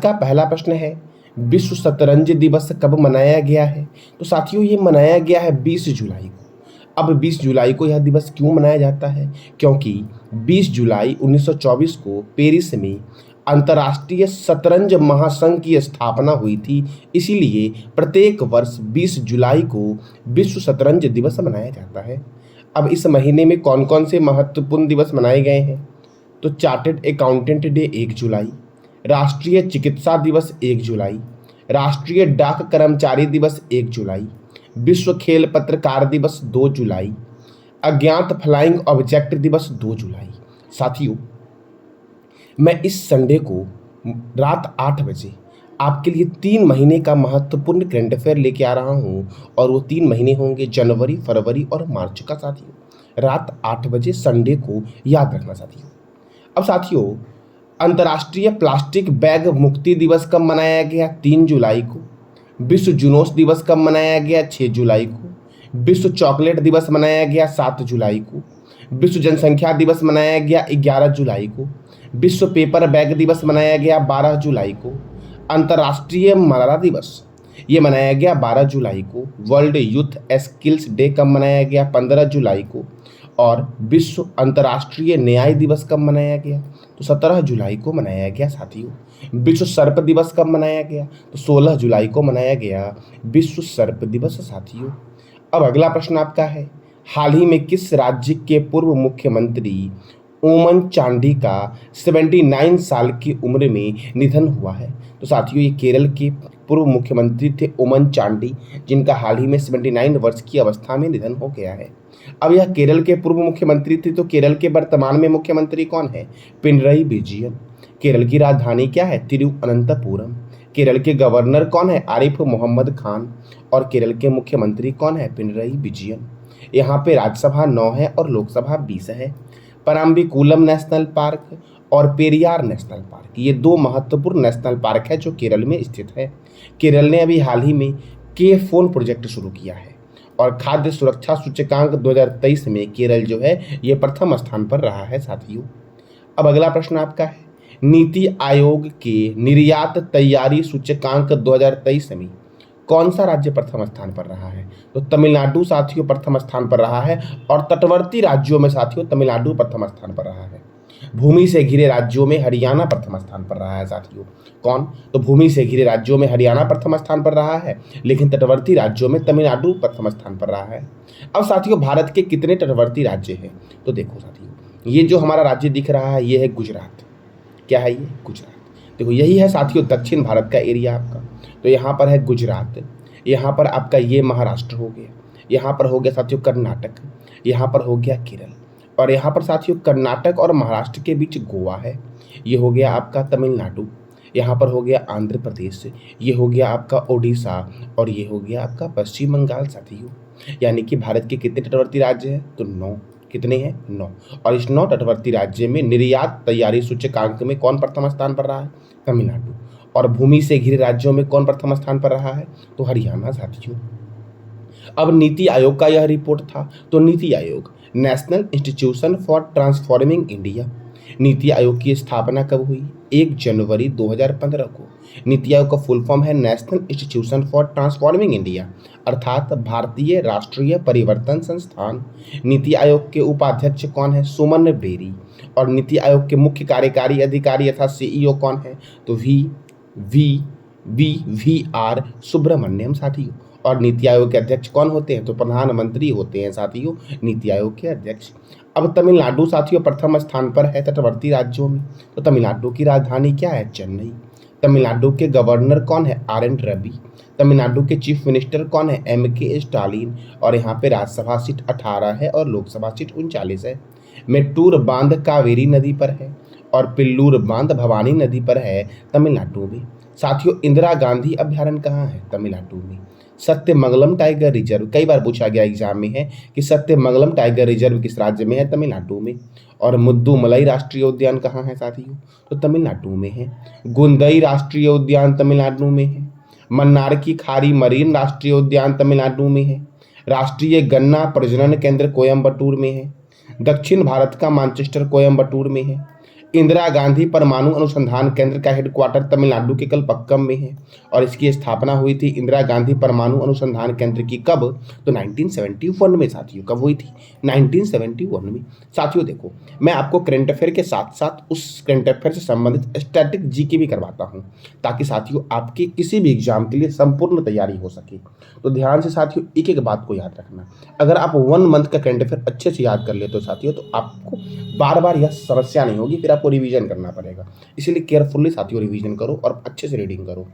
का पहला प्रश्न है, विश्व शतरंज दिवस कब मनाया गया है? तो साथियों ये मनाया गया है 20 जुलाई को। अब 20 जुलाई को यह दिवस क्यों मनाया जाता है? क्योंकि 20 जुलाई 1924 को पेरिस में अंतर्राष्ट्रीय शतरंज महासंघ की स्थापना हुई थी। इसीलिए प्रत्येक वर्ष 20 जुलाई को विश्व शतरंज दिवस मनाया जाता है। अब इस महीने में कौन कौन से महत्वपूर्ण दिवस मनाए गए हैं? तो चार्टर्ड अकाउंटेंट डे 1 जुलाई, राष्ट्रीय चिकित्सा दिवस 1 जुलाई, राष्ट्रीय डाक कर्मचारी दिवस 1 जुलाई, विश्व खेल पत्रकार दिवस 2 जुलाई, अज्ञात फ्लाइंग ऑब्जेक्ट दिवस 2 जुलाई। साथियों मैं इस संडे को रात 8 बजे आपके लिए 3 महीने का महत्वपूर्ण करंट अफेयर लेके आ रहा हूँ और वो 3 महीने होंगे जनवरी, फरवरी और मार्च का। साथियों रात 8 बजे संडे को याद रखना साथियों। अब साथियों अंतर्राष्ट्रीय प्लास्टिक बैग मुक्ति दिवस कब मनाया गया? 3 जुलाई को। विश्व जुनूस दिवस कब मनाया गया? 6 जुलाई को। विश्व चॉकलेट दिवस मनाया गया 7 जुलाई को। विश्व जनसंख्या दिवस मनाया गया 11 जुलाई को। विश्व पेपर बैग दिवस मनाया गया 12 जुलाई को। अंतर्राष्ट्रीय मलाला दिवस ये मनाया गया 12 जुलाई को। वर्ल्ड यूथ स्किल्स डे कब मनाया गया? 15 जुलाई को। और विश्व अंतर्राष्ट्रीय न्याय दिवस कब मनाया गया? तो 17 जुलाई को मनाया गया साथियों। विश्व सर्प दिवस कब मनाया गया? तो 16 जुलाई को मनाया गया विश्व सर्प दिवस साथियों। अब अगला प्रश्न आपका है, हाल ही में किस राज्य के पूर्व मुख्यमंत्री ओमन चांडी का 79 साल की उम्र में निधन हुआ है? तो साथियों ये केरल के पूर्व मुख्यमंत्री थे ओमन चांडी, जिनका हाल ही में 79 वर्ष की अवस्था में निधन हो गया है। अब यह केरल के पूर्व मुख्यमंत्री थे, तो केरल के वर्तमान में मुख्यमंत्री कौन है? पिनरई विजयन। केरल की राजधानी क्या है? तिरुवनंतपुरम। केरल के गवर्नर कौन है? आरिफ मोहम्मद खान। और केरल के मुख्यमंत्री कौन है? पिनरई विजयन। यहाँ पे राज्यसभा 9 है और लोकसभा 20 है। पराम्बिकुलम नेशनल पार्क और पेरियार नेशनल पार्क ये 2 महत्वपूर्ण नेशनल पार्क है जो केरल में स्थित है। केरल ने अभी हाल ही में के फोन प्रोजेक्ट शुरू किया है और खाद्य सुरक्षा सूचकांक 2023 में केरल जो है ये प्रथम स्थान पर रहा है साथियों। अब अगला प्रश्न आपका है, नीति आयोग के निर्यात तैयारी सूचकांक 2023 में कौन सा राज्य प्रथम स्थान पर रहा है? तो तमिलनाडु साथियों प्रथम स्थान पर रहा है और तटवर्ती राज्यों में साथियों तमिलनाडु प्रथम स्थान पर रहा है। भूमि से घिरे राज्यों में हरियाणा प्रथम स्थान पर रहा है साथियों। कौन? तो भूमि से घिरे राज्यों में हरियाणा प्रथम स्थान पर रहा है, लेकिन तटवर्ती राज्यों में तमिलनाडु प्रथम स्थान पर रहा है। अब साथियों भारत के कितने तटवर्ती राज्य हैं? तो देखो साथियों ये जो हमारा राज्य दिख रहा है ये है गुजरात। क्या है ये? गुजरात। देखो यही है साथियों दक्षिण भारत का एरिया आपका। तो यहाँ पर है गुजरात, यहाँ पर आपका ये महाराष्ट्र हो गया, यहाँ पर हो गया साथियों कर्नाटक, यहाँ पर हो गया केरल, और यहाँ पर साथियों कर्नाटक और महाराष्ट्र के बीच गोवा है। ये हो गया आपका तमिलनाडु, यहाँ पर हो गया आंध्र प्रदेश, ये हो गया आपका ओडिशा और ये हो गया आपका पश्चिम बंगाल साथियों। यानी कि भारत के कितने तटवर्ती राज्य हैं? तो 9। कितने हैं? 9। और इस 9 तटवर्ती राज्य में निर्यात तैयारी सूचकांक में कौन प्रथम स्थान पर रहा है? तमिलनाडु। और भूमि से घिरे राज्यों में कौन प्रथम स्थान पर रहा है? तो हरियाणा साथियों। अब नीति आयोग का यह रिपोर्ट था। तो NITI Aayog national institution for transforming India, NITI Aayog की स्थापना कब हुई? 1 जनवरी 2015 को। नीति आयोग का फुल फॉर्म है national institution for transforming India, अर्थात भारतीय राष्ट्रीय परिवर्तन संस्थान। नीति आयोग के उपाध्यक्ष कौन है? सुमन बेरी। और नीति आयोग के मुख्य कार्यकारी अधिकारी अर्थात सीईओ कौन है? तो वी आर सुब्रमण्यम साथियों। और नीति आयोग के अध्यक्ष कौन होते हैं? तो प्रधानमंत्री होते हैं साथियों नीति आयोग के अध्यक्ष। अब तमिलनाडु साथियों प्रथम स्थान पर है तटवर्ती राज्यों में। तो तमिलनाडु की राजधानी क्या है? चेन्नई। तमिलनाडु के गवर्नर कौन है? RN रवि। तमिलनाडु के चीफ मिनिस्टर कौन है? MK Stalin. और यहाँ पे राज्यसभा सीट 18 है और लोकसभा सीट 39 है। मेट्टूर बांध कावेरी नदी पर है और पिल्लूर बांध भवानी नदी पर है तमिलनाडु में। साथियों इंदिरा गांधी अभ्यारण्य कहाँ है? तमिलनाडु में। सत्यमंगलम टाइगर रिजर्व कई बार पूछा गया एग्जाम में है कि सत्यमंगलम टाइगर रिजर्व किस राज्य में है? तमिलनाडु में। और मुद्दुमलई राष्ट्रीय उद्यान कहाँ है साथियों? तो तमिलनाडु में है। गुंदई राष्ट्रीय उद्यान तमिलनाडु में है। मन्नार की खारी मरीन राष्ट्रीय उद्यान तमिलनाडु में है। राष्ट्रीय गन्ना प्रजनन केंद्र कोयम्बटूर में है। दक्षिण भारत का मानचेस्टर कोयम्बटूर में है। इंदिरा गांधी परमाणु अनुसंधान केंद्र का हेडक्वार्टर तमिलनाडु के कलपक्कम में है और इसकी स्थापना हुई थी इंदिरा गांधी परमाणु अनुसंधान केंद्र की कब? तो 1971 में साथियों। कब हुई थी? 1971 में। साथियों देखो, मैं आपको करंट अफेयर के साथ साथ उस करंट अफेयर से संबंधित स्टैटिक जीके भी करवाता हूँ, ताकि साथियों आपके किसी भी एग्जाम के लिए संपूर्ण तैयारी हो सके। तो ध्यान से साथियों एक एक बात को याद रखना। अगर आप 1 मंथ का करंट अफेयर अच्छे से याद कर लेते हो साथियों, तो आपको बार बार यह समस्या नहीं होगी, फिर आपको रिवीजन करना पड़ेगा। इसीलिए केयरफुली साथियों रिवीजन करो और अच्छे से रीडिंग करो।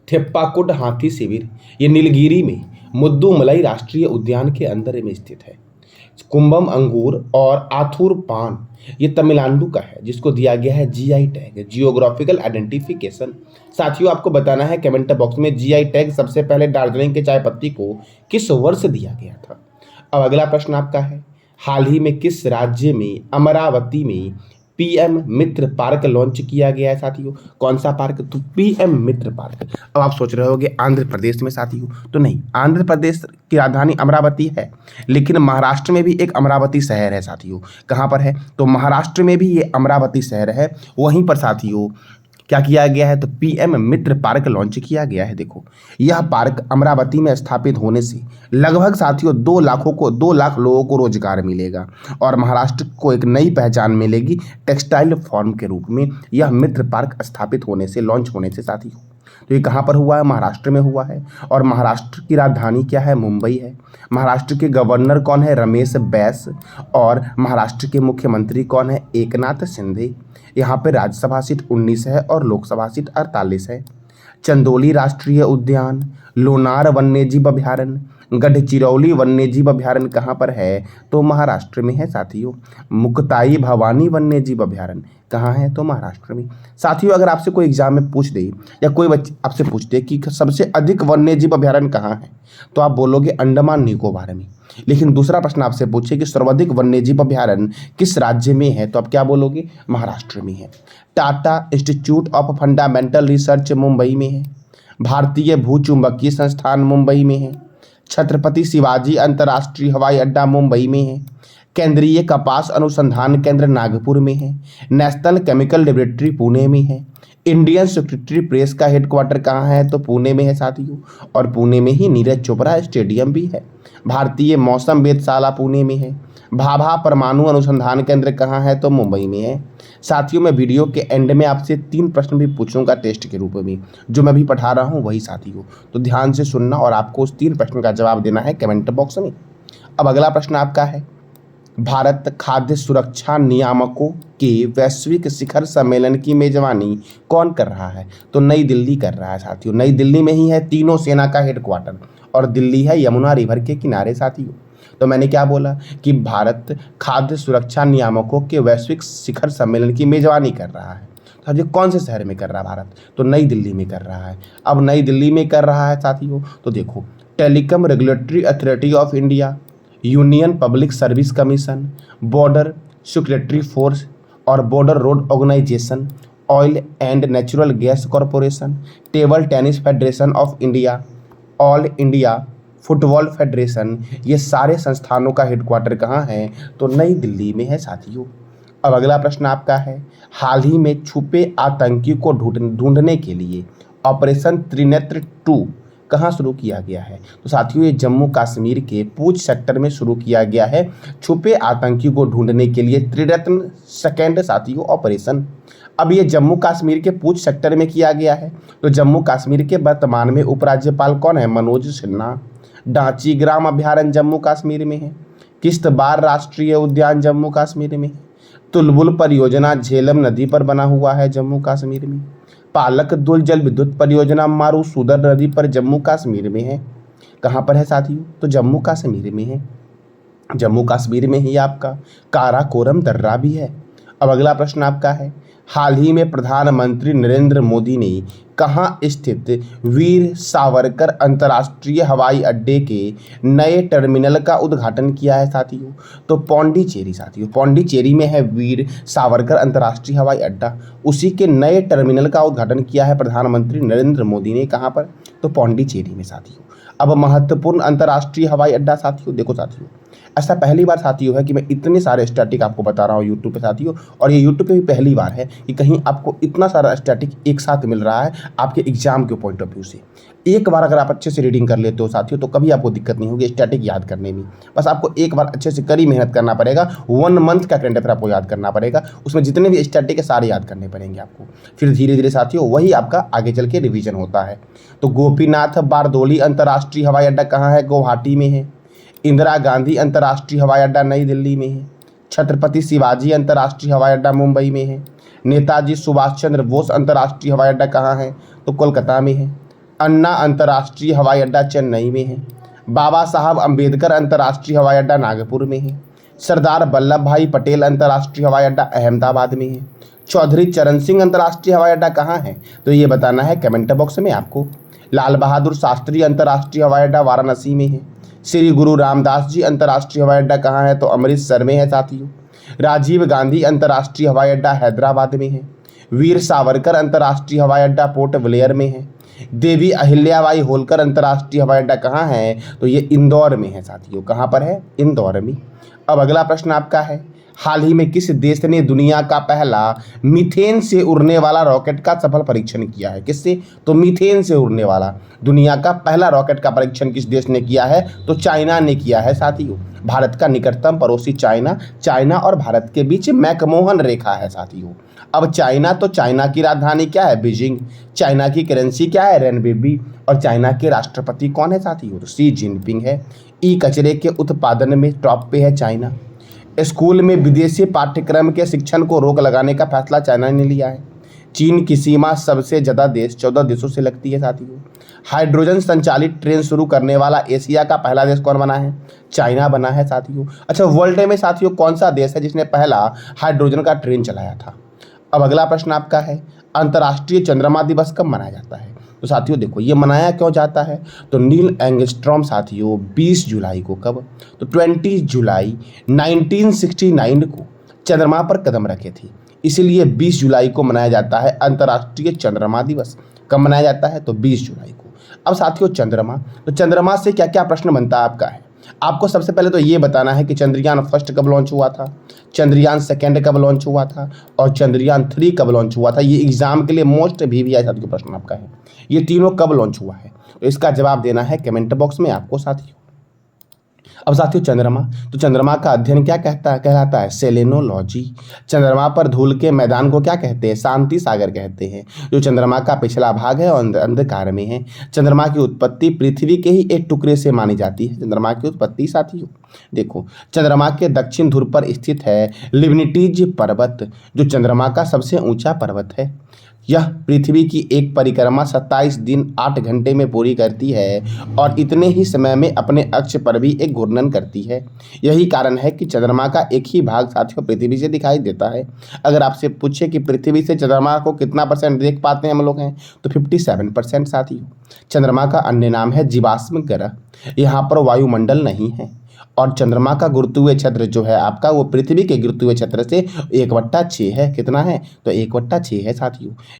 थेप्पाकुड हाथी शिविर ये नीलगिरी में मुद्दुमलई राष्ट्रीय उद्यान के अंदर में स्थित है। कुंभम अंगूर और आथुर पान ये तमिलनाडु का है, जिसको दिया गया है जीआई टैग, जियोग्राफिकल आइडेंटिफिकेशन। साथियों आपको बताना है कमेंट बॉक्स में जीआई टैग सबसे पहले दार्जिलिंग के चाय पत्ती को किस वर्ष दिया गया था। अब अगला प्रश्न आपका है, हाल ही में किस राज्य में अमरावती में पीएम मित्र पार्क लॉन्च किया गया है साथियों? कौन सा पार्क? तो पीएम मित्र पार्क। अब आप सोच रहे होंगे आंध्र प्रदेश में साथियों, तो नहीं, आंध्र प्रदेश की राजधानी अमरावती है, लेकिन महाराष्ट्र में भी एक अमरावती शहर है साथियों। कहाँ पर है? तो महाराष्ट्र में भी ये अमरावती शहर है, वहीं पर साथियों क्या किया गया है? तो पीएम मित्र पार्क लॉन्च किया गया है। देखो, यह पार्क अमरावती में स्थापित होने से लगभग साथियों 2 लाख लोगों को रोजगार मिलेगा और महाराष्ट्र को एक नई पहचान मिलेगी टेक्सटाइल फॉर्म के रूप में, यह मित्र पार्क स्थापित होने से, लॉन्च होने से साथियों। तो ये कहाँ पर हुआ है? महाराष्ट्र में हुआ है और महाराष्ट्र की राजधानी क्या है? मुंबई है। महाराष्ट्र के गवर्नर कौन है? रमेश बैस। और महाराष्ट्र के मुख्यमंत्री कौन है? एकनाथ शिंदे। यहाँ पे राज्यसभा सीट 19 है और लोकसभा सीट 48 है। चंदोली राष्ट्रीय उद्यान, लोनार वन्यजीव अभयारण्य, गढ़चिरौली वन्यजीव अभयारण्य कहाँ पर है? तो महाराष्ट्र में है साथियों। मुक्ताई भवानी वन्यजीव अभयारण्य कहाँ है? तो महाराष्ट्र में। साथियों अगर आपसे कोई एग्जाम में पूछ दे या कोई बच्चे आपसे पूछ दे कि सबसे अधिक वन्यजीव अभयारण्य कहाँ है, तो आप बोलोगे अंडमान निकोबार में। लेकिन दूसरा प्रश्न आपसे पूछे कि सर्वाधिक वन्यजीव अभयारण्य किस राज्य में है, तो आप क्या बोलोगे? महाराष्ट्र में है। Tata institute of fundamental research Mumbai में है। भारतीय भूचुंबकीय संस्थान मुंबई में है। छत्रपति शिवाजी अंतर्राष्ट्रीय हवाई अड्डा मुंबई में है। केंद्रीय कपास अनुसंधान केंद्र नागपुर में है। नेशनल केमिकल लेबोरेटरी पुणे में है। इंडियन सेक्रेटरी प्रेस का हेडक्वार्टर कहाँ है? तो पुणे में है साथियों, और पुणे में ही नीरज चोपड़ा स्टेडियम भी है। भारतीय मौसम वेधशाला पुणे में है। भाभा परमाणु अनुसंधान केंद्र कहाँ है? तो मुंबई में है। साथियों मैं वीडियो के एंड में आपसे 3 प्रश्न भी पूछूंगा टेस्ट के रूप में, जो मैं भी पढ़ा रहा हूँ वही साथियों, तो ध्यान से सुनना और आपको उस 3 प्रश्न का जवाब देना है कमेंट बॉक्स में। अब अगला प्रश्न आपका है, भारत खाद्य सुरक्षा नियामकों के वैश्विक शिखर सम्मेलन की मेजबानी कौन कर रहा है? तो नई दिल्ली कर रहा है साथियों। नई दिल्ली में ही है तीनों सेना का हेडक्वार्टर और दिल्ली है यमुना रिवर के किनारे साथियों। तो मैंने क्या बोला कि भारत खाद्य सुरक्षा नियामकों के वैश्विक शिखर सम्मेलन की मेजबानी कर रहा है। तो ये कौन से शहर में कर रहा है भारत? तो नई दिल्ली में कर रहा है। अब नई दिल्ली में कर रहा है साथियों, तो देखो, telecom regulatory authority of India, union public service commission, border security force और border road organisation, oil and natural gas corporation, table tennis federation of India, all India football federation, ये सारे संस्थानों का हेडक्वार्टर कहाँ है? तो नई दिल्ली में है साथियों। अब अगला प्रश्न आपका है, हाल ही में छुपे आतंकी को ढूंढने के लिए ऑपरेशन त्रिनेत्र 2 कहाँ शुरू किया गया है? तो साथियों ये जम्मू कश्मीर के पूंछ सेक्टर में शुरू किया गया है छुपे आतंकी को ढूंढने के लिए त्रिरत्न सेकेंड साथियों ऑपरेशन। अब ये जम्मू कश्मीर के पूंछ सेक्टर में किया गया है। तो जम्मू कश्मीर के वर्तमान में उपराज्यपाल कौन है? मनोज सिन्हा। डांची ग्राम अभयारण्य जम्मू कश्मीर में है। किश्तवाड़ राष्ट्रीय उद्यान जम्मू कश्मीर में है। तुलबुल परियोजना झेलम नदी पर बना हुआ है जम्मू कश्मीर में। पालक दुल जल विद्युत परियोजना मारूसुदर नदी पर जम्मू कश्मीर में है। कहाँ पर है साथियों? तो जम्मू कश्मीर में है। जम्मू कश्मीर में ही आपका काराकोरम दर्रा भी है। अब अगला प्रश्न आपका है, हाल ही में प्रधानमंत्री नरेंद्र मोदी ने कहाँ स्थित वीर सावरकर अंतर्राष्ट्रीय हवाई अड्डे के नए टर्मिनल का उद्घाटन किया है साथियों? तो पौंडीचेरी साथियों, पौंडीचेरी में है वीर सावरकर अंतर्राष्ट्रीय हवाई अड्डा, उसी के नए टर्मिनल का उद्घाटन किया है प्रधानमंत्री नरेंद्र मोदी ने। कहाँ पर? तो पौंडीचेरी में साथियों। अब महत्वपूर्ण अंतर्राष्ट्रीय हवाई अड्डा साथियों, देखो साथियों, ऐसा पहली बार साथियों है कि मैं इतने सारे स्टैटिक आपको बता रहा हूँ यूट्यूब पे साथियों, और ये यूट्यूब पे भी पहली बार है कि कहीं आपको इतना सारा स्टैटिक एक साथ मिल रहा है आपके एग्जाम के पॉइंट ऑफ व्यू से। एक बार अगर आप अच्छे से रीडिंग कर लेते हो साथियों तो कभी आपको दिक्कत नहीं होगी स्टैटिक याद करने में। बस आपको एक बार अच्छे से कड़ी मेहनत करना पड़ेगा, 1 मंथ का करंट अफेयर आपको याद करना पड़ेगा, उसमें जितने भी स्टैटिक है सारे याद करने पड़ेंगे आपको। फिर धीरे धीरे साथियों वही आपका आगे चल के रिविजन होता है। तो गोपीनाथ बारदोली अंतर्राष्ट्रीय हवाई अड्डा कहाँ है? गुवाहाटी में है। इंदिरा गांधी अंतर्राष्ट्रीय हवाई अड्डा नई दिल्ली में है। छत्रपति शिवाजी अंतर्राष्ट्रीय हवाई अड्डा मुंबई में है। नेताजी सुभाष चंद्र बोस अंतर्राष्ट्रीय हवाई अड्डा कहाँ है? तो कोलकाता में है। अन्ना अंतर्राष्ट्रीय हवाई अड्डा चेन्नई में है। बाबा साहब अंबेडकर अंतर्राष्ट्रीय हवाई अड्डा नागपुर में है। सरदार वल्लभ भाई पटेल अंतर्राष्ट्रीय हवाई अड्डा अहमदाबाद में है। चौधरी चरण सिंह अंतर्राष्ट्रीय हवाई अड्डा कहाँ है? तो ये बताना है कमेंट बॉक्स में आपको। लाल बहादुर शास्त्री अंतर्राष्ट्रीय हवाई अड्डा वाराणसी में है। श्री गुरु रामदास जी अंतर्राष्ट्रीय हवाई अड्डा कहाँ है? तो अमृतसर में है साथियों। राजीव गांधी अंतर्राष्ट्रीय हवाई अड्डा हैदराबाद में है। वीर सावरकर अंतर्राष्ट्रीय हवाई अड्डा पोर्ट ब्लेयर में है। देवी अहिल्याबाई होलकर अंतर्राष्ट्रीय हवाई अड्डा कहाँ है? तो ये इंदौर में है साथियों। कहाँ पर है? इंदौर में। अब अगला प्रश्न आपका है, हाल ही में किस देश ने दुनिया का पहला मीथेन से उड़ने वाला रॉकेट का सफल परीक्षण किया है? किससे? तो मीथेन से उड़ने वाला दुनिया का पहला रॉकेट का परीक्षण किस देश ने किया है? तो चाइना ने किया है साथियों। भारत का निकटतम पड़ोसी चाइना और भारत के बीच मैकमोहन रेखा है साथियों। अब चाइना, तो चाइना की राजधानी क्या है? बीजिंग। चाइना की करेंसी क्या है? रेनबिबी। और चाइना के राष्ट्रपति कौन है साथियों? तो शी जिनपिंग है। ई कचरे के उत्पादन में टॉप पे है चाइना। स्कूल में विदेशी पाठ्यक्रम के शिक्षण को रोक लगाने का फैसला चाइना ने लिया है। चीन की सीमा सबसे ज़्यादा देश 14 देशों से लगती है साथियों। हाइड्रोजन संचालित ट्रेन शुरू करने वाला एशिया का पहला देश कौन बना है? चाइना बना है साथियों। अच्छा, वर्ल्ड में साथियों कौन सा देश है जिसने पहला हाइड्रोजन का ट्रेन चलाया था? अब अगला प्रश्न आपका है, अंतर्राष्ट्रीय चंद्रमा दिवस कब मनाया जाता है? तो साथियों देखो, ये मनाया क्यों जाता है? तो नील एंगस्ट्रॉम साथियों 20 जुलाई को, कब? तो 20 जुलाई 1969 को चंद्रमा पर कदम रखे थे, इसलिए 20 जुलाई को मनाया जाता है अंतर्राष्ट्रीय चंद्रमा दिवस। कब मनाया जाता है? तो 20 जुलाई को। अब साथियों चंद्रमा, तो चंद्रमा से क्या क्या प्रश्न बनता है आपका है? आपको सबसे पहले तो ये बताना है कि चंद्रयान फर्स्ट कब लॉन्च हुआ था, चंद्रयान सेकंड कब लॉन्च हुआ था, और चंद्रयान 3 कब लॉन्च हुआ था। ये एग्जाम के लिए मोस्ट VVI साथियों प्रश्न आपका है, ये तीनों कब लॉन्च हुआ है? तो इसका जवाब देना है कमेंट बॉक्स में आपको साथियों। अब साथियों चंद्रमा, तो चंद्रमा का अध्ययन क्या कहलाता है? सेलेनोलॉजी। चंद्रमा पर धूल के मैदान को क्या कहते हैं? शांति सागर कहते हैं। जो चंद्रमा का पिछला भाग है और अंधकार में है। चंद्रमा की उत्पत्ति पृथ्वी के ही एक टुकड़े से मानी जाती है। चंद्रमा की उत्पत्ति साथियों देखो, चंद्रमा के दक्षिण ध्रुव पर स्थित है लिबनिटीज पर्वत, जो चंद्रमा का सबसे ऊंचा पर्वत है। यह पृथ्वी की एक परिक्रमा 27 दिन 8 घंटे में पूरी करती है और इतने ही समय में अपने अक्ष पर भी एक घूर्णन करती है। यही कारण है कि चंद्रमा का एक ही भाग साथियों पृथ्वी से दिखाई देता है। अगर आपसे पूछे कि पृथ्वी से चंद्रमा को कितना % देख पाते हैं हम लोग हैं, तो 57% साथियों। चंद्रमा का अन्य नाम है जीवाश्म ग्रह। यहाँ पर वायुमंडल नहीं है और चंद्रमा का गुरुत्वीय क्षेत्र जो है आपका, वो पृथ्वी के गुरुत्वीय क्षेत्र से 1/6 है। कितना है? तो 1/6 है साथियों।